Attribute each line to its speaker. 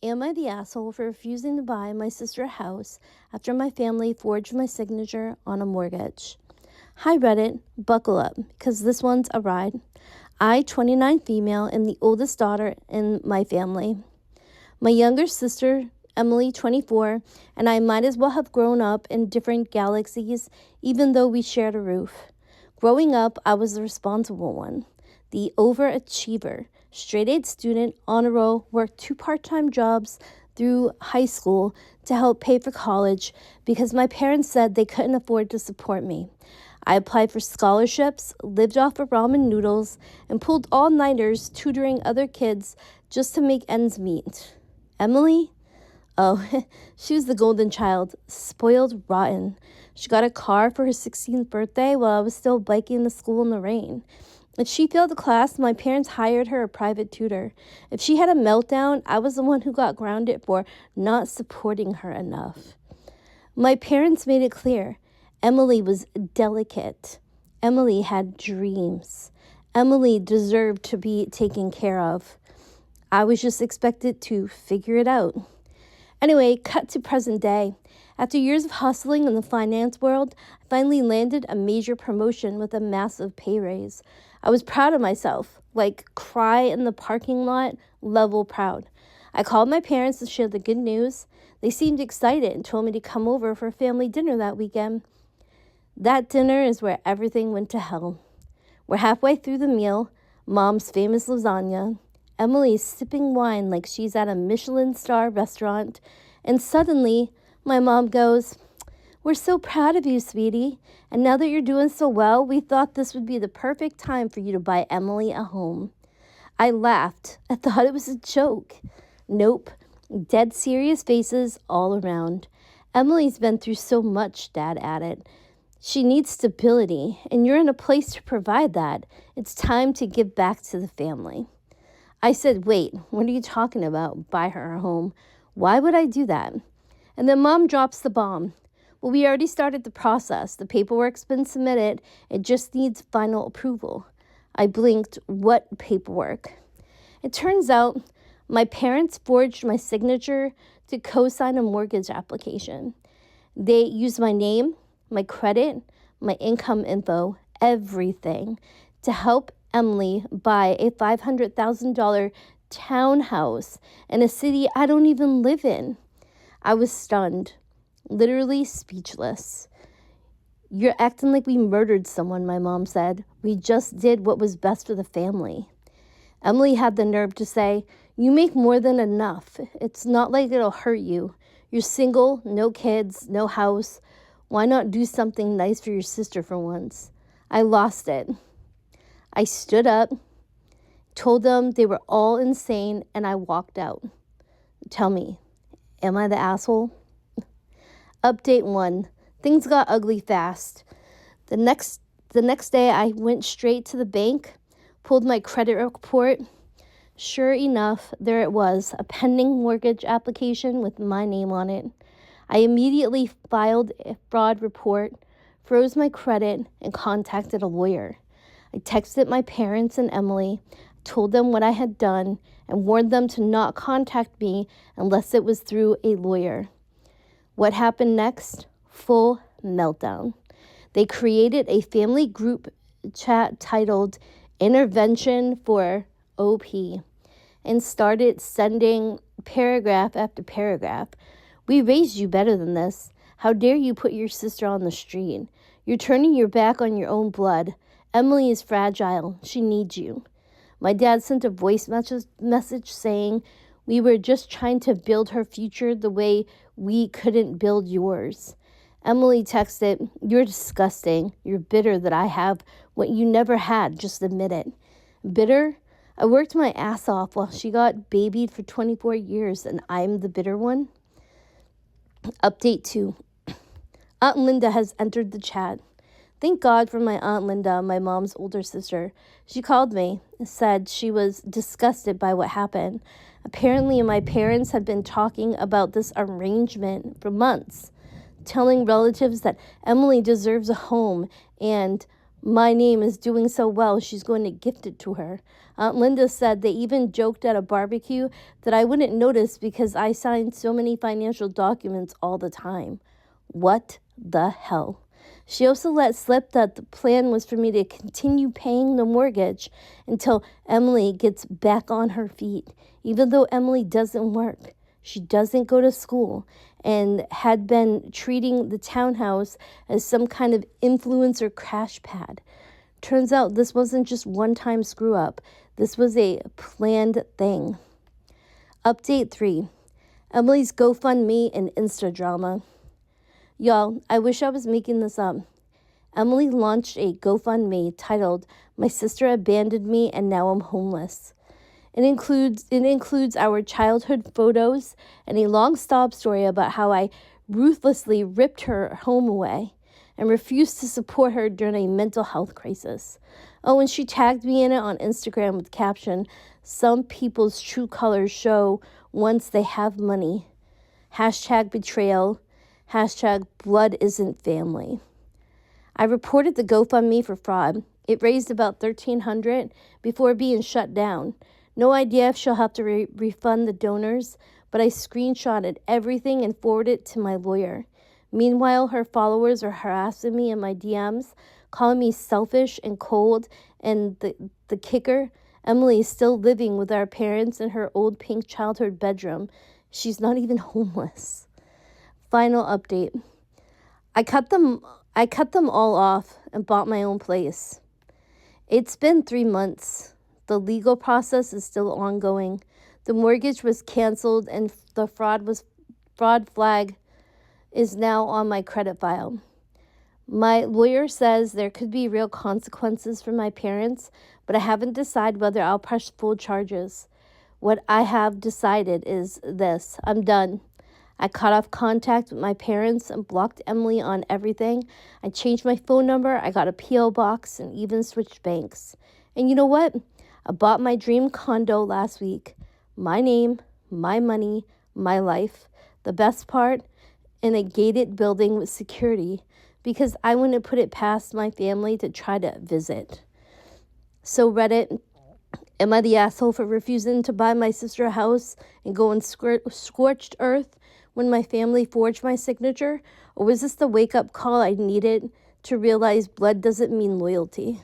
Speaker 1: Am I the asshole for refusing to buy my sister a house after my family forged my signature on a mortgage? Hi Reddit, buckle up, because this one's a ride. I, 29 female, am the oldest daughter in my family. My younger sister, Emily, 24, and I might as well have grown up in different galaxies, even though we shared a roof. Growing up, I was the responsible one, the overachiever, straight-A student, honor roll, worked 2 part-time jobs through high school to help pay for college because my parents said they couldn't afford to support me. I applied for scholarships, lived off of ramen noodles, and pulled all-nighters tutoring other kids just to make ends meet. Emily? Oh, she was the golden child, spoiled rotten. She got a car for her 16th birthday while I was still biking to school in the rain. If she failed the class, my parents hired her a private tutor. If she had a meltdown, I was the one who got grounded for not supporting her enough. My parents made it clear. Emily was delicate. Emily had dreams. Emily deserved to be taken care of. I was just expected to figure it out. Anyway, cut to present day. After years of hustling in the finance world, I finally landed a major promotion with a massive pay raise. I was proud of myself, like cry in the parking lot, level proud. I called my parents to share the good news. They seemed excited and told me to come over for family dinner that weekend. That dinner is where everything went to hell. We're halfway through the meal, Mom's famous lasagna. Emily's sipping wine like she's at a Michelin star restaurant, and suddenly my mom goes, "We're so proud of you, sweetie, and now that you're doing so well, we thought this would be the perfect time for you to buy Emily a home." I laughed. I thought it was a joke. Nope. Dead serious faces all around. Emily's been through so much, Dad added. She needs stability, and you're in a place to provide that. It's time to give back to the family. I said, wait, what are you talking about? Buy her a home. Why would I do that? And then Mom drops the bomb. Well, we already started the process. The paperwork's been submitted. It just needs final approval. I blinked. What paperwork? It turns out my parents forged my signature to co-sign a mortgage application. They used my name, my credit, my income info, everything to help Emily buy a $500,000 townhouse in a city I don't even live in. I was stunned, literally speechless. You're acting like we murdered someone, my mom said. We just did what was best for the family. Emily had the nerve to say, you make more than enough. It's not like it'll hurt you. You're single, no kids, no house. Why not do something nice for your sister for once? I lost it. I stood up, told them they were all insane, and I walked out. Tell me, am I the asshole? Update 1. Things got ugly fast. The next day, I went straight to the bank, pulled my credit report. Sure enough, there it was, a pending mortgage application with my name on it. I immediately filed a fraud report, froze my credit, and contacted a lawyer. I texted my parents and Emily, told them what I had done, and warned them to not contact me unless it was through a lawyer. What happened next? Full meltdown. They created a family group chat titled Intervention for OP and started sending paragraph after paragraph. We raised you better than this. How dare you put your sister on the street? You're turning your back on your own blood. Emily is fragile. She needs you. My dad sent a voice message saying we were just trying to build her future the way we couldn't build yours. Emily texted, you're disgusting. You're bitter that I have what you never had. Just admit it. Bitter? I worked my ass off while she got babied for 24 years and I'm the bitter one. Update 2. Aunt Linda has entered the chat. Thank God for my Aunt Linda, my mom's older sister. She called me and said she was disgusted by what happened. Apparently, my parents had been talking about this arrangement for months, telling relatives that Emily deserves a home and My name is doing so well, she's going to gift it to her. Aunt Linda said they even joked at a barbecue that I wouldn't notice because I signed so many financial documents all the time. What the hell? She also let slip that the plan was for me to continue paying the mortgage until Emily gets back on her feet, even though Emily doesn't work. She doesn't go to school and had been treating the townhouse as some kind of influencer crash pad. Turns out this wasn't just one-time screw-up. This was a planned thing. Update 3. Emily's GoFundMe and Insta drama. Y'all, I wish I was making this up. Emily launched a GoFundMe titled, "My Sister Abandoned Me and Now I'm Homeless." It includes our childhood photos and a long sob story about how I ruthlessly ripped her home away and refused to support her during a mental health crisis. Oh, and she tagged me in it on Instagram with caption, "Some people's true colors show once they have money. #betrayal. #blood isn't family." I reported the GoFundMe for fraud. It raised about $1,300 before being shut down. No idea if she'll have to refund the donors, but I screenshotted everything and forwarded it to my lawyer. Meanwhile, her followers are harassing me in my DMs, calling me selfish and cold, and the kicker, Emily is still living with our parents in her old pink childhood bedroom. She's not even homeless. Final update. I cut them all off and bought my own place. It's been 3 months. The legal process is still ongoing. The mortgage was canceled and the fraud flag is now on my credit file. My lawyer says there could be real consequences for my parents, but I haven't decided whether I'll press full charges. What I have decided is this: I'm done. I cut off contact with my parents and blocked Emily on everything. I changed my phone number, I got a P.O. box, and even switched banks. And you know what? I bought my dream condo last week. My name, my money, my life. The best part, in a gated building with security, because I wouldn't put it past my family to try to visit. So Reddit, am I the asshole for refusing to buy my sister a house and go on scorched earth when my family forged my signature? Or was this the wake-up call I needed to realize blood doesn't mean loyalty?